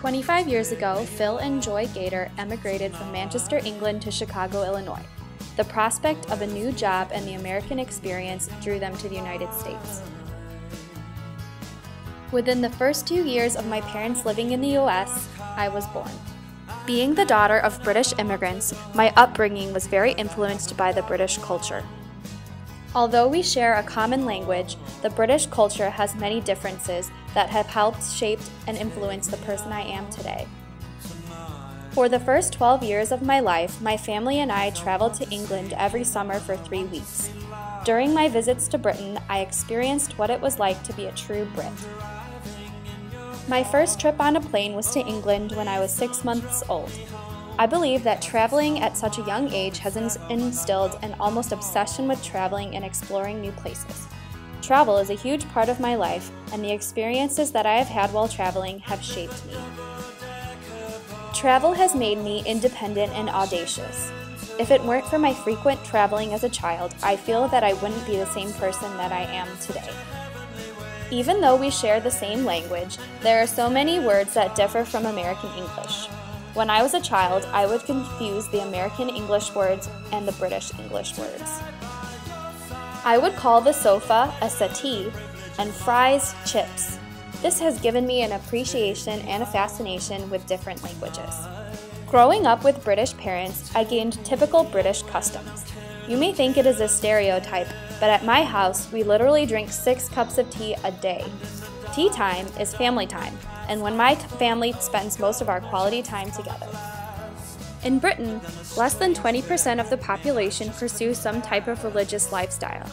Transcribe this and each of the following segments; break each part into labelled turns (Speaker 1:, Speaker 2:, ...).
Speaker 1: 25 years ago, Phil and Joy Gator emigrated from Manchester, England to Chicago, Illinois. The prospect of a new job and the American experience drew them to the United States. Within the first 2 years of my parents living in the US, I was born. Being the daughter of British immigrants, my upbringing was very influenced by the British culture. Although we share a common language, the British culture has many differences that have helped shape and influence the person I am today. For the first 12 years of my life, my family and I traveled to England every summer for 3 weeks. During my visits to Britain, I experienced what it was like to be a true Brit. My first trip on a plane was to England when I was 6 months old. I believe that traveling at such a young age has instilled an almost obsession with traveling and exploring new places. Travel is a huge part of my life, and the experiences that I have had while traveling have shaped me. Travel has made me independent and audacious. If it weren't for my frequent traveling as a child, I feel that I wouldn't be the same person that I am today. Even though we share the same language, there are so many words that differ from American English. When I was a child, I would confuse the American English words and the British English words. I would call the sofa a settee and fries chips. This has given me an appreciation and a fascination with different languages. Growing up with British parents, I gained typical British customs. You may think it is a stereotype, but at my house, we literally drink 6 cups of tea a day. Tea time is family time, and when my family spends most of our quality time together. In Britain, less than 20% of the population pursue some type of religious lifestyle.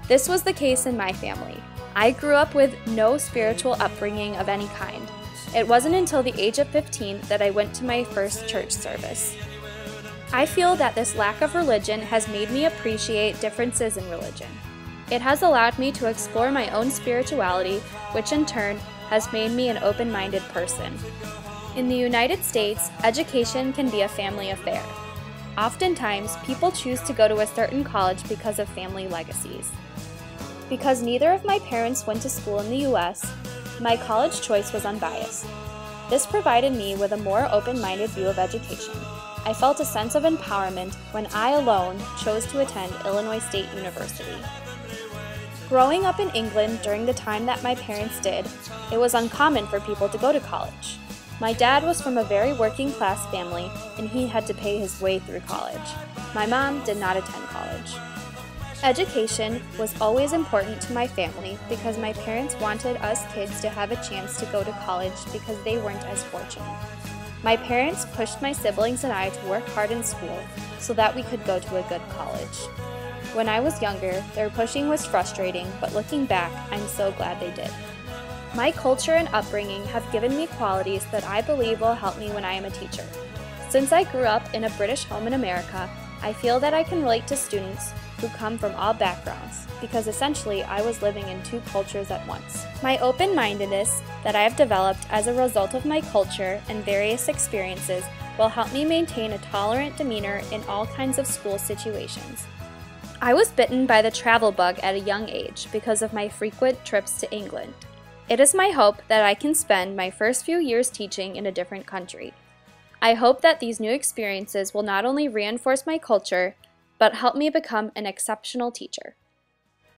Speaker 1: This was the case in my family. I grew up with no spiritual upbringing of any kind. It wasn't until the age of 15 that I went to my first church service. I feel that this lack of religion has made me appreciate differences in religion. It has allowed me to explore my own spirituality, which in turn has made me an open-minded person. In the United States, education can be a family affair. Oftentimes, people choose to go to a certain college because of family legacies. Because neither of my parents went to school in the US, my college choice was unbiased. This provided me with a more open-minded view of education. I felt a sense of empowerment when I alone chose to attend Illinois State University. Growing up in England during the time that my parents did, it was uncommon for people to go to college. My dad was from a very working class family, and he had to pay his way through college. My mom did not attend college. Education was always important to my family because my parents wanted us kids to have a chance to go to college because they weren't as fortunate. My parents pushed my siblings and I to work hard in school so that we could go to a good college. When I was younger, their pushing was frustrating, but looking back, I'm so glad they did. My culture and upbringing have given me qualities that I believe will help me when I am a teacher. Since I grew up in a British home in America, I feel that I can relate to students who come from all backgrounds, because essentially I was living in 2 cultures at once. My open-mindedness that I have developed as a result of my culture and various experiences will help me maintain a tolerant demeanor in all kinds of school situations. I was bitten by the travel bug at a young age because of my frequent trips to England. It is my hope that I can spend my first few years teaching in a different country. I hope that these new experiences will not only reinforce my culture, but help me become an exceptional teacher.